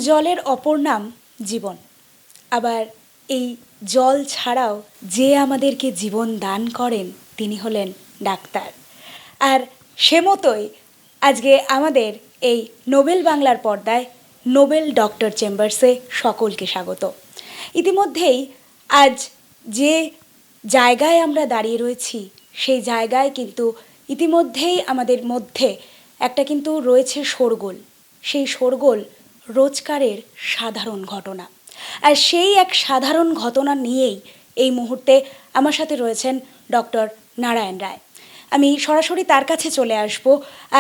জলের অপর নাম জীবন। আবার এই জল ছাড়াও যে আমাদেরকে জীবন দান করেন তিনি হলেন ডাক্তার। আর সে মতোই আজকে আমাদের এই নোবেল বাংলার পর্দায় নোবেল ডক্টর চেম্বার্সে সকলকে স্বাগত। ইতিমধ্যেই আজ যে জায়গায় আমরা দাঁড়িয়ে রয়েছি সেই জায়গায় কিন্তু ইতিমধ্যেই আমাদের মধ্যে একটা কিন্তু রয়েছে শোরগোল। সেই শোরগোল রোজকারের সাধারণ ঘটনা। আর সেই এক সাধারণ ঘটনা নিয়েই এই মুহূর্তে আমার সাথে রয়েছেন ডক্টর নারায়ণ রায়। আমি সরাসরি তার কাছে চলে আসব।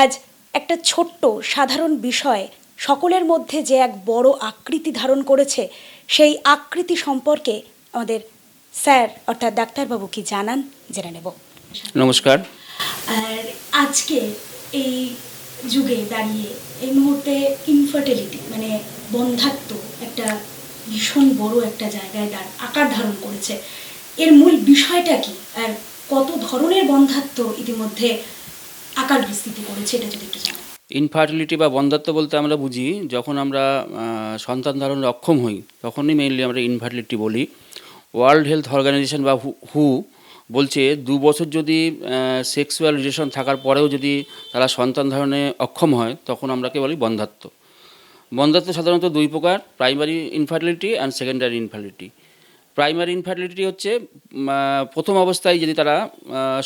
আজ একটা ছোট্ট সাধারণ বিষয় সকলের মধ্যে যে এক বড় আকৃতি ধারণ করেছে সেই আকৃতি সম্পর্কে আমাদের স্যার অর্থাৎ ডাক্তারবাবু কি জানান জেনে নেব। নমস্কার। আর আজকে এই যুগে দাঁড়িয়ে এই মুহূর্তে ইনফার্টিলিটি মানে বন্ধ্যাত্ব একটা ভীষণ বড় একটা জায়গায় আকার ধারণ করেছে। এর মূল বিষয়টা কি আর কত ধরনের বন্ধ্যাত্ব ইতিমধ্যে আকার বিস্তৃতি করেছে এটা যদি একটু জানান। ইনফার্টিলিটি বা বন্ধ্যাত্ব বলতে আমরা বুঝি যখন আমরা সন্তান ধারণে অক্ষম হই তখনই মেইনলি আমরা ইনফার্টিলিটি বলি। ওয়ার্ল্ড হেলথ অর্গানাইজেশন বা হু বলছে 2 বছর যদি সেক্সুয়াল রিলেশন থাকার পরেও যদি তারা সন্তান ধারণে অক্ষম হয় তখন আমরাকে বলি বন্ধ্যাত্ব। বন্ধ্যাত্ব সাধারণত 2 প্রকার, primary infertility and secondary infertility. Primary infertility হচ্ছে প্রথম অবস্থায় যদি তারা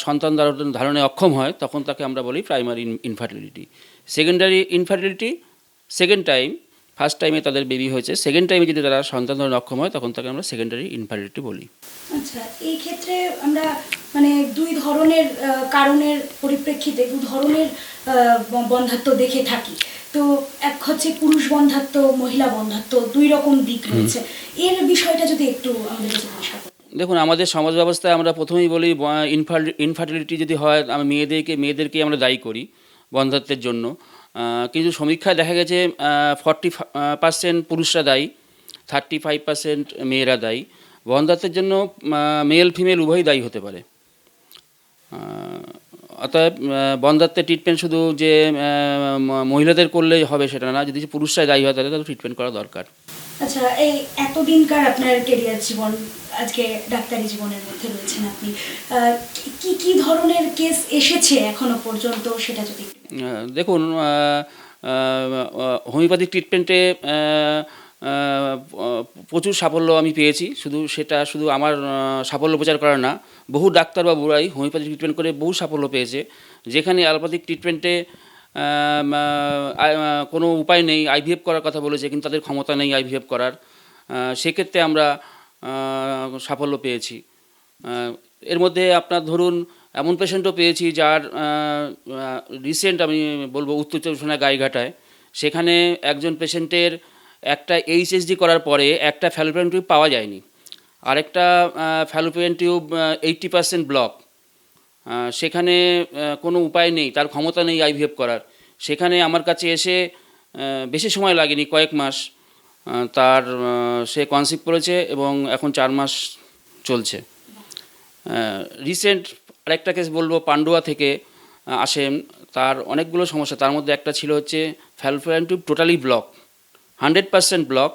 সন্তান ধারণে অক্ষম হয় তখন তাকে আমরা বলি primary infertility. Secondary infertility second time, first টাইমে তাদের বেবি হয়েছে, সেকেন্ড টাইমে যদি তারা সন্তান ধারণে অক্ষম হয় তখন তাকে আমরা সেকেন্ডারি ইনফার্টিলিটি বলি। আচ্ছা, এই ক্ষেত্রে আমরা মানে 2 ধরনের কারণের পরিপ্রেক্ষিতে 2 ধরনের বন্ধ্যাত্ব দেখে থাকি। তো এক হচ্ছে পুরুষ বন্ধ্যাত্ব, মহিলা বন্ধ্যাত্ব, 2 রকম দিক রয়েছে। এর বিষয়টা যদি একটু আমাদের কাছে পরিষ্কার করেন। দেখুন, আমাদের সমাজ ব্যবস্থায় আমরা প্রথমেই বলি ইনফার্টিলিটি যদি হয় মেয়েদেরকে আমরা দায়ী করি বন্ধ্যাত্বের জন্য, কিন্তু সমীক্ষায় দেখা গেছে 40% পুরুষরা দায়ী, 35% মেয়েরা দায়ী। বন্ধ্যাত্বের জন্য মেল ফিমেল উভয়ই দায়ী হতে পারে। অতএব বন্ধ্যাত্বের ট্রিটমেন্ট শুধু যে মহিলাদের করলেই হবে সেটা না, যদি পুরুষরাই দায়ী হয় তাহলে ট্রিটমেন্ট করা দরকার। আচ্ছা, এই এতদিনকার আপনার কেরিয়ার জীবন, আজকে ডাক্তারি জীবনের মধ্যে রয়েছেন আপনি, কি কি ধরনের কেস এসেছে এখনো পর্যন্ত সেটা যদি দেখুন, হোমিওপ্যাথিক ট্রিটমেন্টে প্রচুর সাফল্য আমি পেয়েছি। শুধু আমার সাফল্য প্রচার করা না, বহু ডাক্তারবাবুরাই হোমিওপ্যাথিক ট্রিটমেন্ট করে বহু সাফল্য পেয়েছে। যেখানে অ্যালোপ্যাথিক ট্রিটমেন্টে কোনো উপায় নেই, আইভিএফ করার কথা বলেছে কিন্তু তাদের ক্ষমতা নেই আইভিএফ করার, সেক্ষেত্রে আমরা সাফল্য পেয়েছি। এর মধ্যে আপনার ধরুন এমন পেশেন্টও পেয়েছি যার রিসেন্ট আমি বলবো উত্তর চব্বিশ পরগনা গাইঘাটায়, সেখানে একজন পেশেন্টের একটা এইচএসডি করার পরে একটা ফ্যালোপিয়ান টিউব পাওয়া যায়নি, আরেকটা ফ্যালোপিয়ান টিউব 80% ব্লক। সেখানে কোনো উপায় নেই, তার ক্ষমতা নেই আইভিএফ করার। সেখানে আমার কাছে এসে বেশি সময় লাগেনি, কয়েক মাস তার সে কনসিভ করেছে এবং এখন 4 মাস চলছে। রিসেন্ট আরেকটা কেস বলবো, পান্ডুয়া থেকে আসেন, তার অনেকগুলো সমস্যা, তার মধ্যে একটা ছিল হচ্ছে Fallopian tube totally block, 100% block.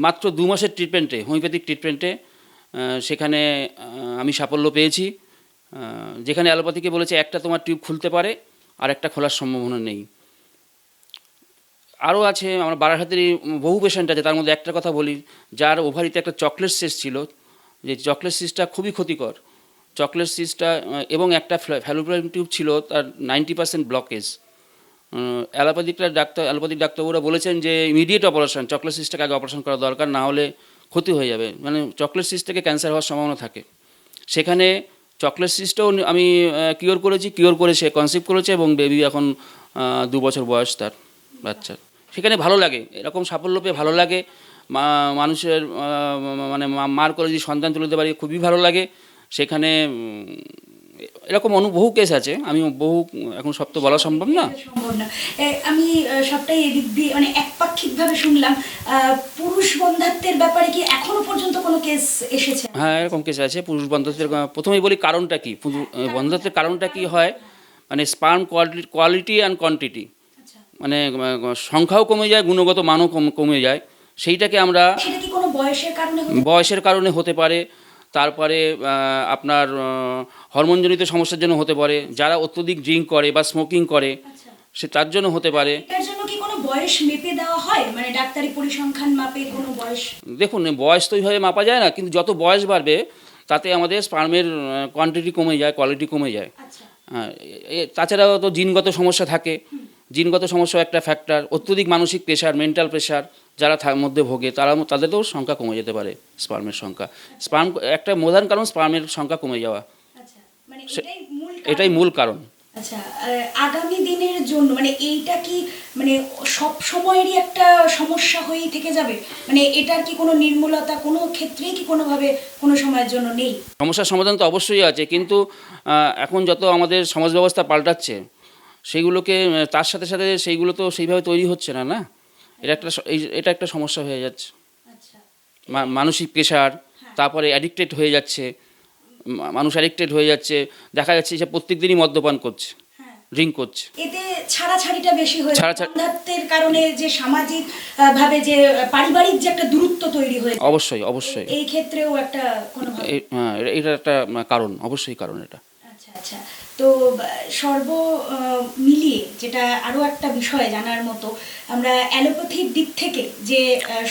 মাত্র 2 মাসের ট্রিটমেন্টে, হোমিওপ্যাথিক ট্রিটমেন্টে সেখানে আমি সাফল্য পেয়েছি। যেখানে অ্যালোপ্যাথিকে বলেছে একটা তোমার টিউব খুলতে পারে আর একটা খোলার সম্ভাবনা নেই। আরও আছে, আমার বারাসাতেরই বহু পেশেন্ট আছে, তার মধ্যে একটা কথা বলি, যার ওভারিতে একটা চকলেট সিস্ট ছিল, যে চকলেট সিস্টটা খুবই ক্ষতিকর। চকলেট সিস্টটা এবং একটা ফ্যালোপিয়ান টিউব ছিল, তার 90% ব্লকেজ। অ্যালোপ্যাথিক ডাক্তারবাবুরা বলেছেন যে ইমিডিয়েট অপারেশন, চকলেট সিস্টটাকে আগে অপারেশন করা দরকার, না হলে ক্ষতি হয়ে যাবে, মানে চকলেট সিস্ট থেকে ক্যান্সার হওয়ার সম্ভাবনা থাকে। সেখানে চকলেট সিস্টও আমি কিওর করে সে কনসিভ করেছে এবং বেবি এখন 2 বছর বয়স তার বাচ্চার। সেখানে ভালো লাগে, এরকম সাফল্য পেয়ে ভালো লাগে। মানুষের মানে মার করে যদি সন্তান তুলে দিতে পারি খুবই ভালো লাগে। সেখানে এরকম বহু কেস আছে, আমি এখন সব তো বলা সম্ভব না। আমি সবটাই এদিক দিয়ে মানে একপাক্ষিকভাবে শুনলাম। পুরুষ বন্ধ্যাত্বের ব্যাপারে কি এখনো পর্যন্ত কোনো কেস এসেছে? হ্যাঁ, এরকম কেস আছে। পুরুষ বন্ধ্যাত্বের প্রথমেই বলি কারণটা কি, বন্ধ্যাত্বের কারণটা কি হয়, মানে স্পার্ম কোয়ালিটি অ্যান্ড কোয়ান্টিটি। মানে সংখ্যাও কমে যায়, গুণগত মানও কমে যায়। সেইটাকে আমরা সেটা কি কোনো বয়সের কারণে বয়সের কারণে হতে পারে, তারপরে আপনার হরমোনজনিত সমস্যার জন্য হতে পারে, যারা অত্যধিক ড্রিঙ্ক করে বা স্মোকিং করে আচ্ছা, সে তার জন্য হতে পারে। এটার জন্য কি কোনো বয়স মেপে দেওয়া হয়, মানে ডাক্তারি পরিসংখ্যান মাপে কোনো বয়স? দেখুন, বয়স তো ওইভাবে মাপা যায় না, কিন্তু যত বয়স বাড়বে তাতে আমাদের স্পার্মের কোয়ান্টিটি কমে যায়, কোয়ালিটি কমে যায়। আচ্ছা, তাছাড়াও তো জিনগত সমস্যা থাকে, জিনগত সমস্যা একটা ফ্যাক্টর। অত্যধিক মানসিক প্রেশার, মেন্টাল প্রেশার যারা মধ্যে ভোগে তাদেরও সংখ্যা কমে যেতে পারে, স্পার্মের সংখ্যা। স্পার্ম একটা প্রধান কারণ স্পার্মের সংখ্যা কমে যাওয়া, আচ্ছা, মানে এটাই মূল কারণ। আচ্ছা, আগামী দিনের জন্য মানে এইটা কি মানে সব সময়েরই একটা সমস্যা হয়েই থেকে যাবে, মানে এটার কি কোনো নির্মূলতা কোনো ক্ষেত্রেই কি কোনোভাবে কোনো সময়ের জন্য নেই? সমস্যার সমাধান তো অবশ্যই আছে, কিন্তু এখন যত আমাদের সমাজ ব্যবস্থা পাল্টাচ্ছে সেইগুলোকে তার সাথে সাথে সেইগুলো তো সেইভাবে তৈরি হচ্ছে না, না? এটা একটা সমস্যা হয়ে যাচ্ছে। আচ্ছা, মানসিক প্রেশার, তারপরে অ্যাডিক্টেড হয়ে যাচ্ছে, মানুষ অ্যাডিক্টেড হয়ে যাচ্ছে। দেখা যাচ্ছে যে প্রত্যেক দিনই মদ্যপান করছে, হ্যাঁ, ড্রিঙ্ক করছে। এতে ছাড়াছাড়িটা বেশি হয়েছে, ছাড়াছাড়ি- বন্ধ্যাত্বের কারণে যে সামাজিক ভাবে যে পারিবারিক যে একটা দূরত্ব তৈরি হয়েছে, অবশ্যই অবশ্যই এই ক্ষেত্রেও একটা কোনোভাবে। এটা একটা কারণ, অবশ্যই কারণ এটা। আচ্ছা, আচ্ছা, তো সর্ব মিলিয়ে যেটা আরও একটা বিষয় জানার মতো, আমরা অ্যালোপ্যাথির দিক থেকে যে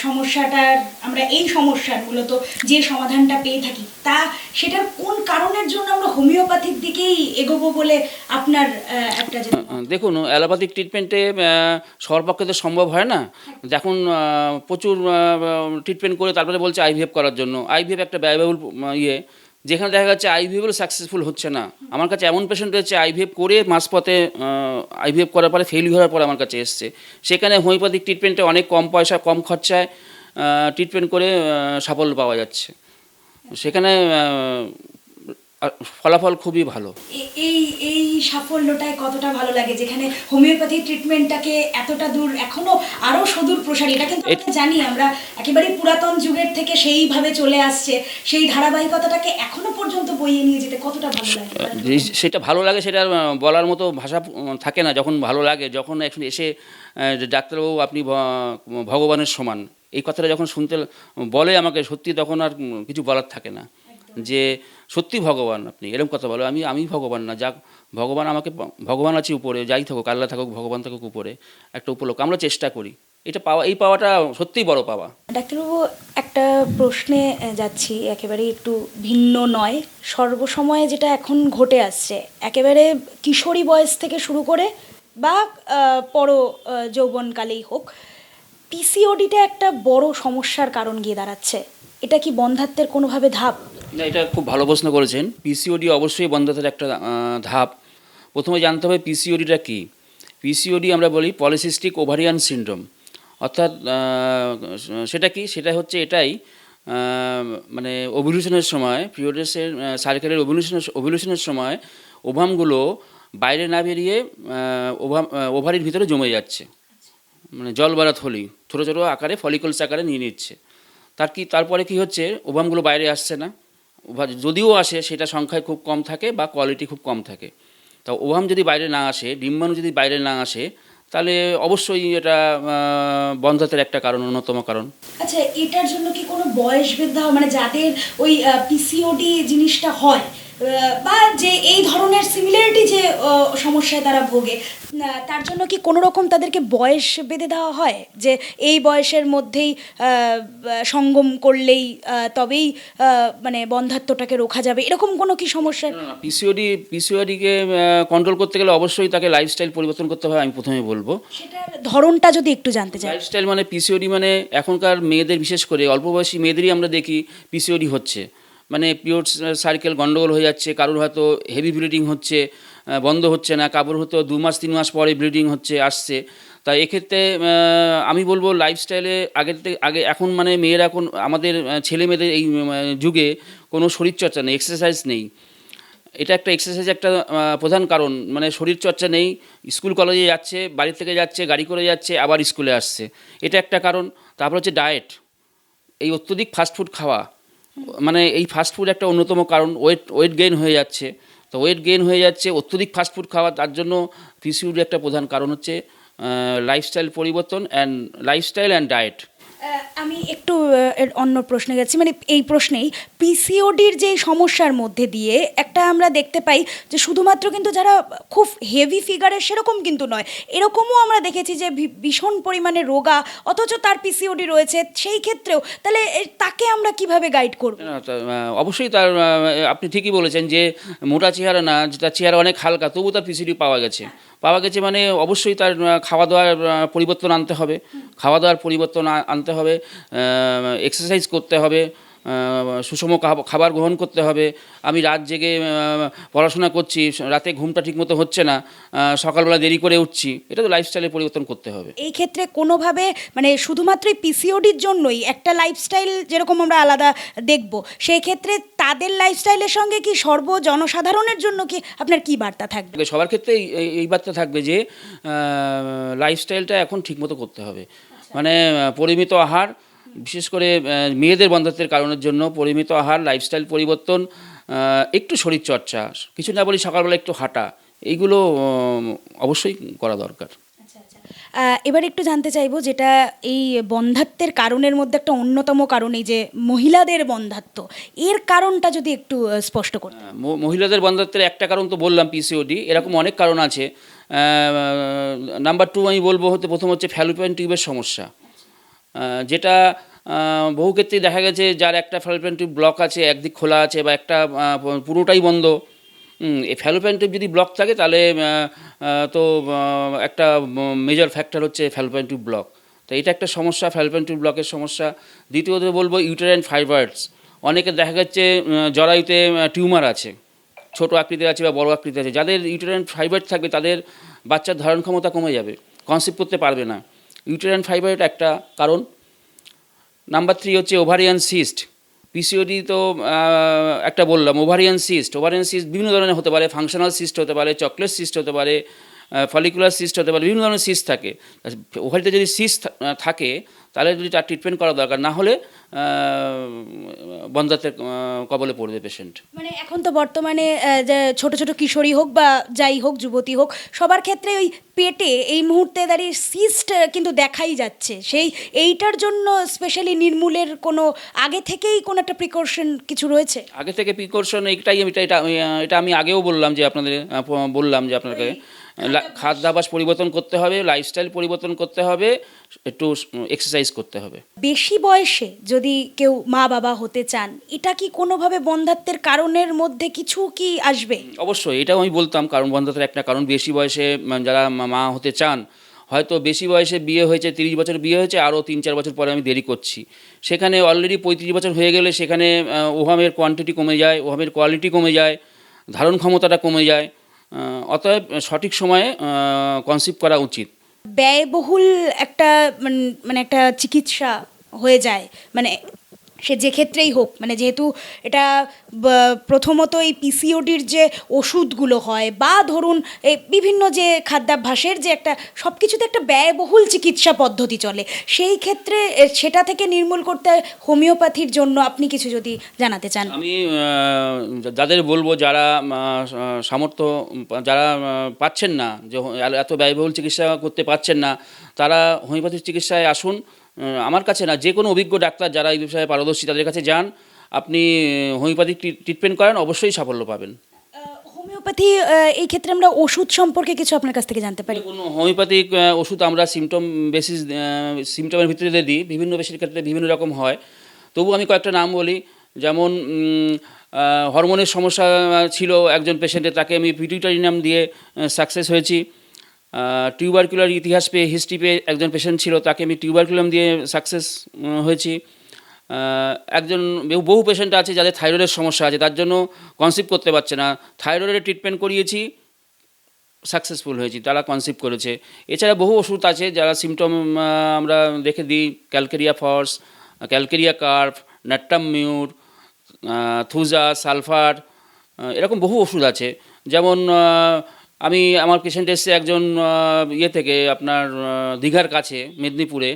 সমস্যাটার আমরা এই সমস্যার মূলত যে সমাধানটা পেয়ে থাকি, সেটার কোন কারণের জন্য আমরা হোমিওপ্যাথির দিকেই এগোবো বলে আপনার একটা যে দেখুন, অ্যালোপ্যাথিক ট্রিটমেন্টে সবার পক্ষে তো সম্ভব হয় না। দেখুন, প্রচুর ট্রিটমেন্ট করে তারপরে বলছে আইভিএফ করার জন্য। আইভিএফ একটা ব্যয়বহুল যেখানে দেখা যাচ্ছে আইভিএফও সাকসেসফুল হচ্ছে না। আমার কাছে এমন পেশেন্ট রয়েছে আইভিএফ করে মাঝপথে আইভিএফ করার পরে ফেল হওয়ার পর আমার কাছে এসছে। সেখানে হোমিওপ্যাথিক ট্রিটমেন্টে অনেক কম পয়সা, কম খরচায় ট্রিটমেন্ট করে সাফল্য পাওয়া যাচ্ছে। সেখানে ফলাফল খুবই ভালো। এই এই সাফল্যটাই কতটা ভালো লাগে, যেখানে হোমিওপ্যাথি ট্রিটমেন্টটাকে এতটা দূর এখনো আরো সুদূর প্রসারী। এটা কিন্তু আমরা জানি, আমরা একেবারে পুরাতন যুগের থেকে সেইভাবে চলে আসছে, সেই ধারাবাহিকতাটাকে এখনো পর্যন্ত বইয়ে নিয়ে যেতে কতটা ভালো লাগে। সেটা ভালো লাগে, সেটা বলার মতো ভাষা থাকে না। যখন ভালো লাগে, যখন এখন এসে ডাক্তারবাবু আপনি ভগবানের সমান, এই কথাটা যখন শুনতে বলে আমাকে, সত্যি তখন আর কিছু বলার থাকে না, যে সত্যি ভগবান আপনি, এরকম কথা বলো। আমি ভগবান না, যাক ভগবান আমাকে, ভগবান আছে উপরে, যাই থাকুক, আল্লাহ থাকুক, ভগবান থাকুক উপরে, একটা উপলক্ষ আমরা চেষ্টা করি। এটা পাওয়া, এই পাওয়াটা সত্যিই বড় পাওয়া। ডাক্তারবাবু, একটা প্রশ্নে যাচ্ছি, একেবারেই একটু ভিন্ন নয়, সর্বসময়ে যেটা এখন ঘটে আসছে, একেবারে কিশোরী বয়স থেকে শুরু করে বা পর যৌবনকালেই হোক, পিসিওডিটা একটা বড় সমস্যার কারণ গিয়ে দাঁড়াচ্ছে। এটা কি বন্ধ্যাত্বের কোনোভাবে ধাপ? না, এটা খুব ভালো প্রশ্ন করেছেন। পিসিওডি অবশ্যই বন্ধ্যাত্বের একটা ধাপ। প্রথমে জানতে হবে পিসিওডিটা কী। পিসিওডি আমরা বলি পলিসিস্টিক ওভারিয়ান সিনড্রোম। অর্থাৎ সেটা কি, সেটা হচ্ছে এটাই, মানে ওভুলেশনের সময়, পিরিয়ডের সাইকেলের ওভুলেশনের সময় ওভামগুলো বাইরে না বেরিয়ে ওভারির ভিতরে জমে যাচ্ছে, মানে জল বাড়া থলি ছোটো ছোটো আকারে, ফলিকলস আকারে নিয়ে নিচ্ছে। তারপরে কি হচ্ছে, ওভামগুলো বাইরে আসছে না, যদিও আসে সেটা সংখ্যায় খুব কম থাকে বা কোয়ালিটি খুব কম থাকে। তা ওভাম যদি বাইরে না আসে, ডিম্বাণু যদি বাইরে না আসে, তাহলে অবশ্যই এটা বন্ধ্যাত্বের একটা কারণ, অন্যতম কারণ। আচ্ছা, এটার জন্য কি কোনো বয়স ভেদ, মানে যাদের ওই পিসিওডি জিনিসটা হয় বা যে এই ধরনের সিমিলারিটি যে সমস্যায় তারা ভোগে, তার জন্য কি কোনো রকম তাদেরকে বয়স বেঁধে দেওয়া হয়, যে এই বয়সের মধ্যেই সঙ্গম করলেই তবেই মানে বন্ধ্যাত্বটাকে রোখা যাবে, এরকম কোনো কি সমস্যা? পিসিওডিকে কন্ট্রোল করতে গেলে অবশ্যই তাকে লাইফস্টাইল পরিবর্তন করতে হয়, আমি প্রথমে বলবো। সেটার ধরনটা যদি একটু জানতে চাই। লাইফস্টাইল মানে পিসিওডি মানে এখনকার মেয়েদের, বিশেষ করে অল্প বয়সী মেয়েদেরই আমরা দেখি পিসিওডি হচ্ছে। মানে পিরিয়ড সাইকেল গন্ডগোল হয়ে যাচ্ছে, কারোর হয়তো হেভি ব্লিডিং হচ্ছে, বন্ধ হচ্ছে না, কাপড় হয়তো 2 মাস 3 মাস পরে ব্লিডিং আসছে। তাই এক্ষেত্রে আমি বলবো লাইফস্টাইলে আগে এখন মানে মেয়েরা, এখন আমাদের ছেলে মেয়েদের এই যুগে কোনো শরীরচর্চা নেই, এক্সারসাইজ নেই। এটা একটা এক্সারসাইজ একটা প্রধান কারণ, মানে শরীরচর্চা নেই। স্কুল কলেজে যাচ্ছে, বাড়ি থেকে যাচ্ছে, গাড়ি করে যাচ্ছে, আবার স্কুলে আসছে, এটা একটা কারণ। তারপর হচ্ছে ডায়েট, এই অত্যধিক ফাস্টফুড খাওয়া, মানে এই ফাস্টফুড একটা অন্যতম কারণ। ওয়েট গেইন হয়ে যাচ্ছে, তো ওয়েট গেইন হয়ে যাচ্ছে অত্যধিক ফাস্টফুড খাওয়া, তার জন্য পিসিওডি একটা প্রধান কারণ হচ্ছে লাইফস্টাইল পরিবর্তন লাইফস্টাইল অ্যান্ড ডায়েট। আমি একটু এর অন্য প্রশ্নে যাচ্ছি, মানে এই প্রশ্নেই পিসিওডির যে সমস্যার মধ্যে দিয়ে একটা আমরা দেখতে পাই যে শুধুমাত্র কিন্তু যারা খুব হেভি ফিগারের সেরকম কিন্তু নয়, এরকমও আমরা দেখেছি যে ভীষণ পরিমাণে রোগা অথচ তার পিসিওডি রয়েছে, সেই ক্ষেত্রেও তাহলে তাকে আমরা কিভাবে গাইড করব? না, অবশ্যই তার আপনি ঠিকই বলেছেন যে মোটা চেহারা না, তার চেহারা অনেক হালকা, তবু তার পিসিডি পাওয়া গেছে মানে অবশ্যই তার খাওয়া দাওয়ার পরিবর্তন আনতে হবে, খাওয়া দাওয়ার পরিবর্তন আনতে হবে, এক্সারসাইজ করতে হবে, সুষম খাবার গ্রহণ করতে হবে। আমি রাত জেগে পড়াশোনা করছি, রাতে ঘুমটা ঠিকমতো হচ্ছে না, সকালবেলা দেরি করে উঠছি, এটা তো লাইফস্টাইলের পরিবর্তন করতে হবে। এই ক্ষেত্রে কোনোভাবে মানে শুধুমাত্রই পিসিওডির জন্যই একটা লাইফস্টাইল যেরকম আমরা আলাদা দেখব, সেই ক্ষেত্রে তাদের লাইফস্টাইলের সঙ্গে কি জনসাধারণের জন্য কি আপনার কি বার্তা থাকবে? সবার ক্ষেত্রে এই বার্তা থাকবে যে লাইফস্টাইলটা এখন ঠিকমতো করতে হবে, মানে পরিমিত আহার, বিশেষ করে মেয়েদের বন্ধ্যাত্বের কারণের জন্য পরিমিত আহার, লাইফস্টাইল পরিবর্তন, একটু শরীরচর্চা, কিছু না বলি সকালবেলা একটু হাঁটা, এইগুলো অবশ্যই করা দরকার। এবার একটু জানতে চাইবো, যেটা এই বন্ধ্যাত্বের কারণের মধ্যে একটা অন্যতম কারণ এই যে মহিলাদের বন্ধ্যাত্ব, এর কারণটা যদি একটু স্পষ্ট করতে। মহিলাদের বন্ধ্যাত্বের একটা কারণ তো বললাম পিসিওডি, এরকম অনেক কারণ আছে। নাম্বার 2 আমি বলবো প্রথম হচ্ছে ফ্যালোপিয়ান টিউবের সমস্যা, যেটা বহু ক্ষেত্রেই দেখা গেছে যার একটা ফ্যালোপিয়ান টিউব ব্লক আছে, একদিক খোলা আছে বা একটা পুরোটাই বন্ধ। এই ফ্যালোপিয়ান টিউব যদি ব্লক থাকে তাহলে তো একটা মেজর ফ্যাক্টর হচ্ছে ফ্যালোপিয়ান টিউব ব্লক, তো এটা একটা সমস্যা, ফ্যালোপিয়ান টিউব ব্লকের সমস্যা। দ্বিতীয়ত বলবো ইউটেরাইন ফাইবার্স, অনেকের দেখা যাচ্ছে জরায়ুতে টিউমার আছে, ছোট আকৃতির আছে বা বড় আকৃতির আছে, যাদের ইউটেরাইন ফাইবার থাকবে তাদের বাচ্চার ধারণ ক্ষমতা কমে যাবে, কনসিভ করতে পারবে না, ইউটেরাইন ফাইবার একটা কারণ। নাম্বার 3 হচ্ছে ওভারিয়ান সিস্ট, পিসিওডি তো একটা বললাম, ওভারিয়ান সিস্ট বিভিন্ন ধরনের হতে পারে, ফাংশনাল সিস্ট হতে পারে, চকলেট সিস্ট হতে পারে, ফলিকুলার সিস্ট হতে পারে, বিভিন্ন ধরনের সিস্ট থাকে। ওভারিতে যদি সিস্ট থাকে তাহলে যদি তার ট্রিটমেন্ট করা দরকার, না হলে বন্ধ্যাত্বের কবলে পড়বে পেশেন্ট। মানে এখন তো বর্তমানে যে ছোট ছোট কিশোরী হোক বা যাই হোক, যুবতী হোক, সবার ক্ষেত্রে ওই পেটে এই মুহূর্তে দাঁড়িয়ে সিস্ট কিন্তু দেখাই যাচ্ছে। এইটার জন্য স্পেশালি নির্মূলের কোনো আগে থেকেই কোনো একটা প্রিকশন কিছু রয়েছে? আগে থেকে প্রিকশন এটা আমি আগেও বললাম যে আপনাকে খাদ্যাভ্যাস পরিবর্তন করতে হবে, লাইফস্টাইল পরিবর্তন করতে হবে, একটু এক্সারসাইজ করতে হবে। বেশি বয়সে যদি কেউ মা বাবা হতে চান, এটা কি কোনোভাবে বন্ধ্যাত্বের কারণের মধ্যে কিছু কি আসবে? অবশ্যই, এটাও আমি বলতাম, কারণ বন্ধ্যাত্বের একটা কারণ বেশি বয়সে যারা মা হতে চান, হয়তো বেশি বয়সে বিয়ে হয়েছে, 30 বছর বিয়ে হয়েছে, আরও 3-4 বছর পরে আমি দেরি করছি, সেখানে অলরেডি 35 বছর হয়ে গেলে সেখানে ওভামের কোয়ান্টিটি কমে যায়, ওভামের কোয়ালিটি কমে যায়, ধারণ ক্ষমতাটা কমে যায়, অতএব সঠিক সময়ে কনসিভ করা উচিত। ব্যয়বহুল একটা মানে একটা চিকিৎসা হয়ে যায়, মানে সে যে ক্ষেত্রেই হোক, মানে যেহেতু এটা প্রথমত এই পিসিওডির যে ওষুধগুলো হয় বা ধরুন এই বিভিন্ন যে খাদ্যাভ্যাসের যে একটা সব কিছুতে একটা ব্যয়বহুল চিকিৎসা পদ্ধতি চলে, সেই ক্ষেত্রে সেটা থেকে নির্মূল করতে হোমিওপ্যাথির জন্য আপনি কিছু যদি জানাতে চান। আমি যাদের বলবো, যারা সামর্থ্য, যারা পাচ্ছেন না, যে এত ব্যয়বহুল চিকিৎসা করতে পারছেন না, তারা হোমিওপ্যাথির চিকিৎসায় আসুন। আমার কাছে না, যে কোনো অভিজ্ঞ ডাক্তার যারা এই বিষয়ে পারদর্শী তাদের কাছে যান, আপনি হোমিওপ্যাথিক ট্রিটমেন্ট করেন, অবশ্যই সাফল্য পাবেন। হোমিওপ্যাথি এই ক্ষেত্রে আমরা ওষুধ সম্পর্কে কিছু আপনার কাছ থেকে জানতে পারি? কোনো হোমিওপ্যাথিক ওষুধ আমরা সিমটমের ভিত্তিতে দিই, বিভিন্ন পেশেন্টের ক্ষেত্রে বিভিন্ন রকম হয়, তবু আমি কয়েকটা নাম বলি। যেমন হরমোনের সমস্যা ছিল একজন পেশেন্টের, তাকে আমি পিটুইটারি নাম দিয়ে সাকসেস হয়েছি। টিউবারকুলার ইতিহাস পেয়ে, হিস্ট্রি পেয়ে একজন পেশেন্ট ছিল, তাকে আমি টিউবারকুলাম দিয়ে সাকসেস হয়েছি। একজন বহু পেশেন্ট আছে যাদের থাইরয়েডের সমস্যা আছে, তার জন্য কনসিভ করতে পারছে না, থাইরয়েডের ট্রিটমেন্ট করিয়েছি, সাকসেসফুল হয়েছি, তারা কনসিভ করেছে। এছাড়া বহু ওষুধ আছে যারা সিমটম আমরা দেখে দিই, Calcarea phos, Calcarea carb, Natrum mur, Thuja, sulphur, এরকম বহু ওষুধ আছে। যেমন আমার পেশেন্ট এসছে একজন থেকে আপনার দীঘার কাছে মেদিনীপুরে,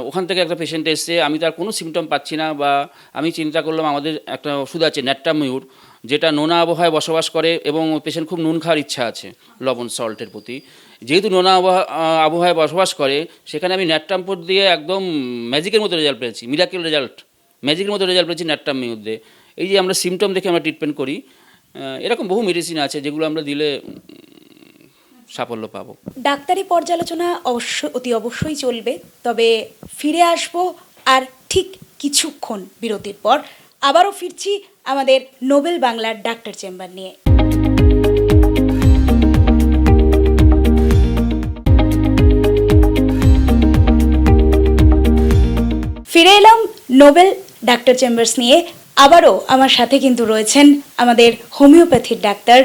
ওখান থেকে একটা পেশেন্ট এসছে, আমি তার কোনো সিমটম পাচ্ছি না, বা আমি চিন্তা করলাম আমাদের একটা ওষুধ আছে নাট্টাম মিউর, যেটা নোনা আবহাওয়ায় বসবাস করে এবং পেশেন্ট খুব নুন খাওয়ার ইচ্ছা আছে লবণ সল্টের প্রতি। যেহেতু নোনা আবহাওয়ায় বসবাস করে, সেখানে আমি ন্যাট্রামপোর দিয়ে একদম ম্যাজিকের মতো রেজাল্ট পেয়েছি, মিরাকেল রেজাল্ট, ম্যাজিকের মতো রেজাল্ট পেয়েছি ন্যাট্রামের মধ্যে। এই যে আমরা সিমটম দেখে আমরা ট্রিটমেন্ট করি, এরকম বহু মেডিসিন আছে যেগুলো আমরা দিলে সাফল্য পাবো। ডাক্তারি পর্যালোচনা অতি অবশ্যই চলবে, তবে ফিরে আসব আর ঠিক কিছুক্ষণ বিরতির পর। আবারও ফিরছি আমাদের নোবেল বাংলার ডাক্তার চেম্বার নিয়ে। ফিরে এলাম নোবেল ডাক্তার চেম্বার্স নিয়ে। আবারও আমার সাথে কিন্তু রয়েছেন আমাদের হোমিওপ্যাথির ডাক্তার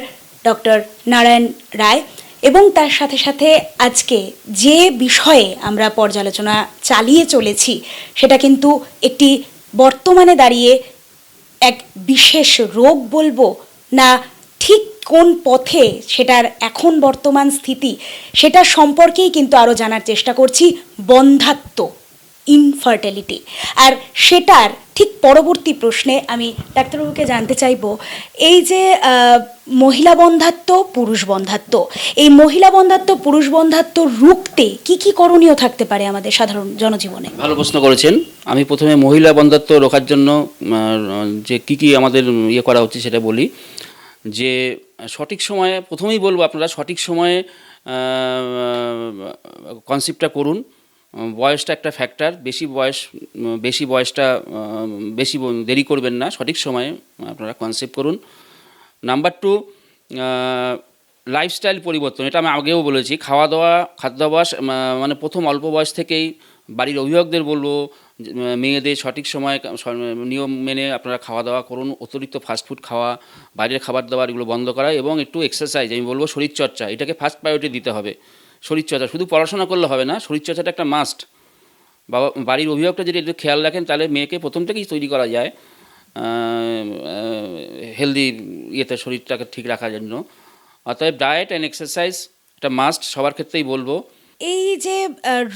ডক্টর নারায়ণ রায়, এবং তার সাথে সাথে আজকে যে বিষয়ে আমরা পর্যালোচনা চালিয়ে চলেছি সেটা কিন্তু একটি বর্তমানে দাঁড়িয়ে এক বিশেষ রোগ বলবো না, ঠিক কোন পথে সেটার এখন বর্তমান স্থিতি সেটা সম্পর্কেই কিন্তু আরও জানার চেষ্টা করছি। বন্ধ্যাত্ব, ইনফার্টিলিটি, আর সেটার ঠিক পরবর্তী প্রশ্নে আমি ডাক্তারবাবুকে জানতে চাইব, এই যে মহিলা বন্ধ্যাত্ব, পুরুষ বন্ধ্যাত্ব, এই মহিলা বন্ধ্যাত্ব পুরুষ বন্ধ্যাত্ব রুখতে কি কি করণীয় থাকতে পারে আমাদের সাধারণ জনজীবনে? ভালো প্রশ্ন করেছেন। আমি প্রথমে মহিলা বন্ধ্যাত্ব রোখার জন্য যে কি আমাদের করা উচিত সেটা বলি। যে সঠিক সময়ে, প্রথমেই বলবো আপনারা সঠিক সময়ে কনসেপ্টটা করুন। বয়সটা একটা ফ্যাক্টর, বেশি বয়সটা বেশি দেরি করবেন না, সঠিক সময়ে আপনারা কনসেপ্ট করুন। নাম্বার 2, লাইফস্টাইল পরিবর্তন। এটা আমি আগেও বলেছি, খাদ্যাভ্যাস মানে প্রথম অল্প বয়স থেকেই বাড়ির অভিভাবকদের বলবো মেয়েদের সঠিক সময় নিয়ম মেনে আপনারা খাওয়া দাওয়া করুন। অতিরিক্ত ফাস্টফুড খাওয়া, বাইরের খাবার দাবার এগুলো বন্ধ করা, এবং একটু এক্সারসাইজ, আমি বলবো শরীরচর্চা, এটাকে ফার্স্ট প্রায়োরিটি দিতে হবে। শরীরচর্চা, শুধু পড়াশোনা করলে হবে না, শরীরচর্চাটা একটা মাস্ট। বাড়ির অভিভাবকটা যদি একটু খেয়াল রাখেন, তাহলে মেয়েকে প্রথম থেকেই তৈরি করা যায় হেলদি শরীরটাকে ঠিক রাখার জন্য। অতএব ডায়েট অ্যান্ড এক্সারসাইজ এটা মাস্ট, সবার ক্ষেত্রেই বলবো। এই যে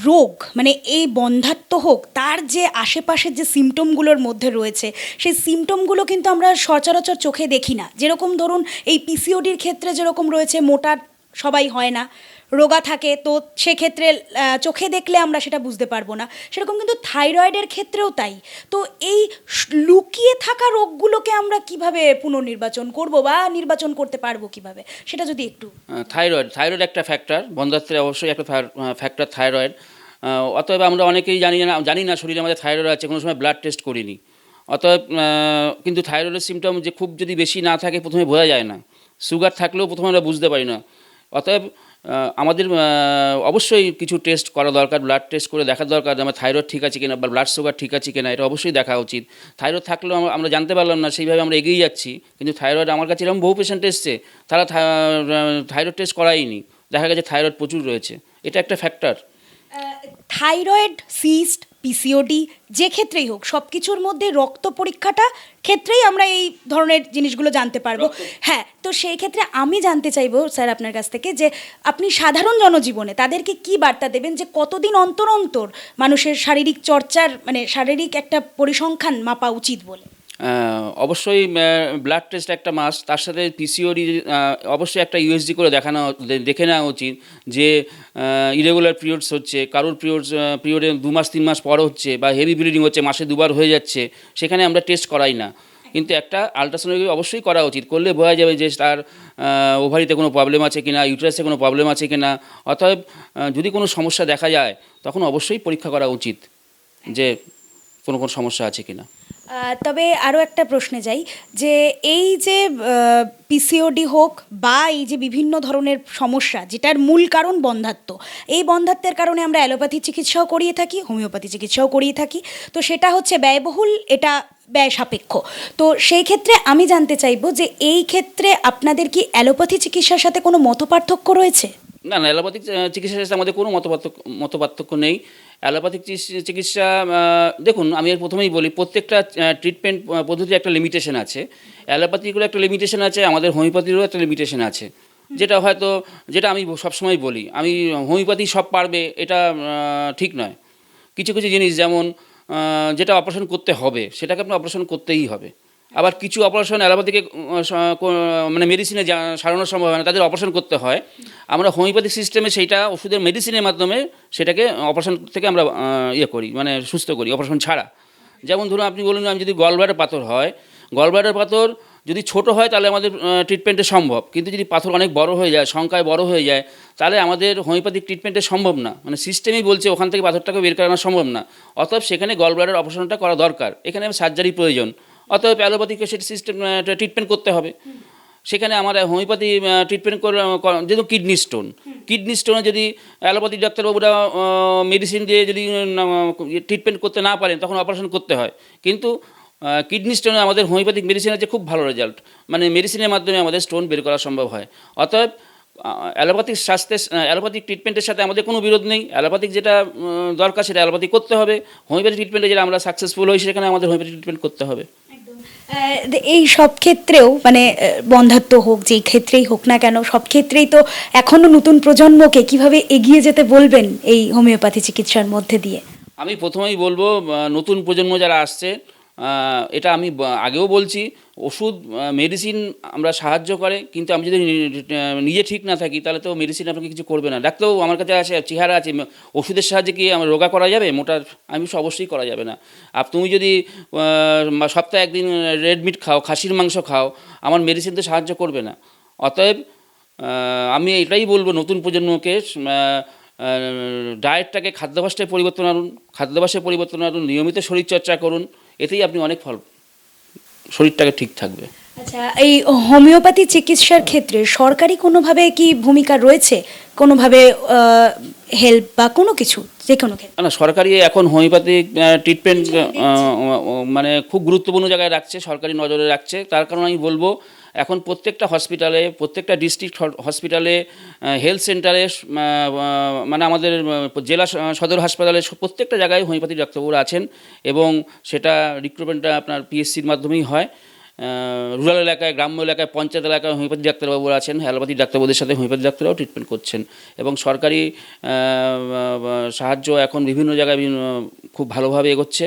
রোগ, মানে এই বন্ধ্যাত্ব হোক, তার যে আশেপাশের যে সিমটমগুলোর মধ্যে রয়েছে, সেই সিমটমগুলো কিন্তু আমরা সচরাচর চোখে দেখি না। যেরকম ধরুন এই পিসিওডির ক্ষেত্রে যেরকম রয়েছে, মোটা সবাই হয় না, রোগা থাকে, তো সেক্ষেত্রে চোখে দেখলে আমরা সেটা বুঝতে পারবো না। সেরকম কিন্তু থাইরয়েডের ক্ষেত্রেও তাই। তো এই লুকিয়ে থাকা রোগগুলোকে আমরা কিভাবে পুনর্নির্বাচন করব বা নির্বাচন করতে পারবো কিভাবে, সেটা যদি একটু। থাইরয়েড একটা ফ্যাক্টর, বন্ধ্যাত্বের অবশ্যই একটা ফ্যাক্টর থাইরয়েড। অতএব আমরা অনেকেই জানি না শরীরে আমাদের থাইরয়েড আছে, কোনো সময় ব্লাড টেস্ট করিনি। অতএব কিন্তু থাইরয়েডের সিমটম যে খুব যদি বেশি না থাকে প্রথমে বোঝা যায় না, সুগার থাকলেও প্রথমে আমরা বুঝতে পারি না। অতএব আমাদের অবশ্যই কিছু টেস্ট করা দরকার, ব্লাড টেস্ট করে দেখা দরকার যে আমার থাইরয়েড ঠিক আছে কিনা বা ব্লাড সুগার ঠিক আছে কিনা, এটা অবশ্যই দেখা উচিত। থাইরয়েড থাকলেও আমরা জানতে পারলাম না, সেইভাবে আমরা এগিয়ে যাচ্ছি। কিন্তু থাইরয়েড, আমার কাছে এরকম বহু পেশেন্ট এসছে, তারা থাইরয়েড টেস্ট করায়নি, দেখা গেছে থাইরয়েড প্রচুর রয়েছে। এটা একটা ফ্যাক্টর। থাইরয়েড, সিস্ট, পিসিওডি যে ক্ষেত্রেই হোক, সব কিছুর মধ্যে রক্ত পরীক্ষাটা ক্ষেত্রেই আমরা এই ধরনের জিনিসগুলো জানতে পারবো। হ্যাঁ, তো সেই ক্ষেত্রে আমি জানতে চাইবো স্যার আপনার কাছ থেকে, যে আপনি সাধারণ জনজীবনে তাদেরকে কি বার্তা দেবেন, যে কতদিন অন্তর অন্তর মানুষের শারীরিক চর্চার, মানে শারীরিক একটা পরিসংখ্যান মাপা উচিত বলে? অবশ্যই ব্লাড টেস্ট একটা মাস্ট, তার সাথে পিসিওডি অবশ্যই একটা ইউএসজি করে দেখে নেওয়া উচিত যে ইরেগুলার পিরিয়ডস হচ্ছে, কারোর পিরিয়ডে 2 মাস 3 মাস পর হচ্ছে, বা হেভি ব্লিডিং হচ্ছে, মাসে 2বার হয়ে যাচ্ছে, সেখানে আমরা টেস্ট করাই না। কিন্তু একটা আলট্রাসাউন্ড অবশ্যই করা উচিত, করলে বোঝা যাবে যে তার ওভারিতে কোনো প্রবলেম আছে কিনা, ইউটেরাসে কোনো প্রবলেম আছে কিনা। অতএব যদি কোনো সমস্যা দেখা যায় তখন অবশ্যই পরীক্ষা করা উচিত যে কোনো সমস্যা আছে কিনা। তবে আরও একটা প্রশ্নে যাই, যে এই যে পিসিওডি হোক বা এই যে বিভিন্ন ধরনের সমস্যা, যেটার মূল কারণ বন্ধ্যাত্ব, এই বন্ধ্যাত্বের কারণে আমরা অ্যালোপ্যাথি চিকিৎসাও করিয়ে থাকি, হোমিওপ্যাথি চিকিৎসাও করিয়ে থাকি। তো সেটা হচ্ছে ব্যয়বহুল, এটা ব্যয় সাপেক্ষ। তো সেই ক্ষেত্রে আমি জানতে চাইবো যে এই ক্ষেত্রে আপনাদের কি অ্যালোপ্যাথি চিকিৎসার সাথে কোনো মতপার্থক্য রয়েছে? না, অ্যালোপ্যাথিক চিকিৎসার সাথে আমাদের কোনো মতপার্থক্য নেই। অ্যালোপ্যাথিক চিকিৎসা, দেখুন আমি এর প্রথমেই বলি, প্রত্যেকটা ট্রিটমেন্ট পদ্ধতির একটা লিমিটেশন আছে। অ্যালোপ্যাথিগুলো একটা লিমিটেশন আছে, আমাদের হোমিওপ্যাথিরও একটা লিমিটেশন আছে। যেটা আমি সবসময় বলি, আমি হোমিওপ্যাথি সব পারবে এটা ঠিক নয়। কিছু কিছু জিনিস, যেমন যেটা অপারেশন করতে হবে সেটাকে আপনার অপারেশন করতেই হবে। আবার কিছু অপারেশন অ্যালোপ্যাথিকে মানে মেডিসিনে সারানো সম্ভব হয় না, তাদের অপারেশন করতে হয়। আমরা হোমিওপ্যাথিক সিস্টেমে সেইটা ওষুধের মেডিসিনের মাধ্যমে সেটাকে অপারেশন থেকে আমরা ইয়ে করি, মানে সুস্থ করি অপারেশন ছাড়া। যেমন ধরুন আপনি বলুন, আমি যদি গলব্লাডার পাথর হয়, গলব্লাডার পাথর যদি ছোট হয় তাহলে আমাদের ট্রিটমেন্টে সম্ভব, কিন্তু যদি পাথর অনেক বড় হয়ে যায়, সংখ্যায় বড় হয়ে যায়, তাহলে আমাদের হোমিওপ্যাথিক ট্রিটমেন্টে সম্ভব না, মানে সিস্টেমই বলছে ওখান থেকে পাথরটাকে বের করানো সম্ভব না। অতএব সেখানে গলব্লাডার অপারেশনটা করা দরকার, এখানে সার্জারি প্রয়োজন। অতএব অ্যালোপ্যাথিকে সেটা সিস্টেম ট্রিটমেন্ট করতে হবে। সেখানে আমার হোমিওপ্যাথি ট্রিটমেন্ট যেহেতু কিডনি স্টোনে যদি অ্যালোপ্যাথি ডাক্তারবাবুরা মেডিসিন দিয়ে যদি ট্রিটমেন্ট করতে না পারেন তখন অপারেশন করতে হয়। কিন্তু কিডনি স্টোনে আমাদের হোমিওপ্যাথিক মেডিসিন আছে খুব ভালো রেজাল্ট, মানে মেডিসিনের মাধ্যমে আমাদের স্টোন বের করা সম্ভব হয়। অতএব অ্যালোপ্যাথিক ট্রিটমেন্টের সাথে আমাদের কোনো বিরোধ নেই। অ্যালোপ্যাথিক যেটা দরকার সেটা অ্যালোপ্যাথিক করতে হবে, হোমিওপ্যাথিক ট্রিটমেন্টে যেটা আমরা সাকসেসফুল হই সেখানে আমাদের হোমিওপ্যাথিক ট্রিটমেন্ট করতে হবে। এই সব ক্ষেত্রেও মানে বন্ধ্যাত্ব হোক, যেই ক্ষেত্রেই হোক না কেন, সব ক্ষেত্রেই তো এখনো নতুন প্রজন্মকে কিভাবে এগিয়ে যেতে বলবেন এই হোমিওপ্যাথি চিকিৎসার মধ্যে দিয়ে? আমি প্রথমেই বলবো, নতুন প্রজন্ম যারা আসছে, এটা আমি আগেও বলছি, ওষুধ মেডিসিন আমরা সাহায্য করে, কিন্তু আমি যদি নিজে ঠিক না থাকি তাহলে তো মেডিসিন আপনাকে কিছু করবে না। ডাক্তারবাবু আমার কাছে আছে, চেহারা আছে, ওষুধের সাহায্যে কি আমার রোগা করা যাবে? মোটা আমি অবশ্যই করা যাবে না। আর তুমি যদি সপ্তাহে একদিন রেড মিট খাও, খাসির মাংস খাও, আমার মেডিসিন তো সাহায্য করবে না। অতএব আমি এটাই বলবো নতুন প্রজন্মকে, ডায়েটটাকে খাদ্যাভ্যাসটায় পরিবর্তন আনুন, নিয়মিত শরীরচর্চা করুন, এতেই আপনি অনেক শরীরটাকে ঠিক থাকবে। আচ্ছা, এই হোমিওপ্যাথি চিকিৎসার ক্ষেত্রে সরকারি কোনোভাবে কি ভূমিকা রয়েছে, কোনোভাবে হেল্প বা কোনো কিছু, যে কোনো ক্ষেত্রে? না, সরকারি এখন হোমিওপ্যাথিক ট্রিটমেন্ট মানে খুব গুরুত্বপূর্ণ জায়গায় রাখছে, সরকারি নজরে রাখছে। তার কারণ আমি বলবো, এখন প্রত্যেকটা হসপিটালে, প্রত্যেকটা ডিস্ট্রিক্ট হসপিটালে, হেলথ সেন্টারে, মানে আমাদের জেলা সদর হাসপাতালে প্রত্যেকটা জায়গায় হোমিওপ্যাথি ডাক্তারবাবুরা আছেন, এবং সেটা রিক্রুটমেন্টটা আপনার পিএসসির মাধ্যমেই হয়। রুরাল এলাকায়, গ্রাম্য এলাকায়, পঞ্চায়েত এলাকায় হোমিওপ্যাথি ডাক্তারবাবুরা আছেন, অ্যালোপ্যাথি ডাক্তারবাবুদের সাথে হোমিওপ্যাথি ডাক্তাররাও ট্রিটমেন্ট করছেন। এবং সরকারি সাহায্য এখন বিভিন্ন জায়গায় খুব ভালোভাবে এগোচ্ছে।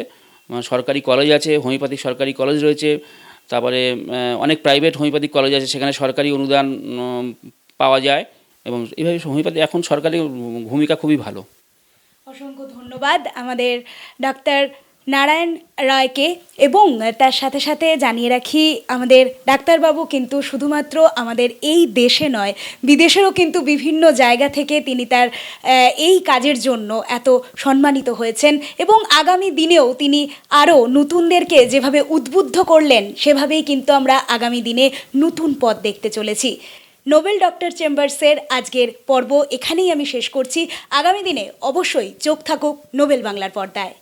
সরকারি কলেজ আছে, হোমিওপ্যাথিক সরকারি কলেজ রয়েছে, তারপরে অনেক প্রাইভেট হোমিওপ্যাথিক কলেজ আছে, সেখানে সরকারি অনুদান পাওয়া যায়, এবং এইভাবে হোমিওপ্যাথি এখন সরকারি ভূমিকা খুবই ভালো। অসংখ্য ধন্যবাদ আমাদের ডাক্তার নারায়ণ রায়কে। এবং তার সাথে সাথে জানিয়ে রাখি, আমাদের ডাক্তারবাবু কিন্তু শুধুমাত্র আমাদের এই দেশে নয়, বিদেশেরও কিন্তু বিভিন্ন জায়গা থেকে তিনি তার এই কাজের জন্য এত সম্মানিত হয়েছেন, এবং আগামী দিনেও তিনি আরও নতুনদেরকে যেভাবে উদ্বুদ্ধ করলেন, সেভাবেই কিন্তু আমরা আগামী দিনে নতুন পথ দেখতে চলেছি। নোবেল ডক্টর চেম্বার্সের আজকের পর্ব এখানেই আমি শেষ করছি। আগামী দিনে অবশ্যই চোখ থাকুক নোবেল বাংলার পর্দায়।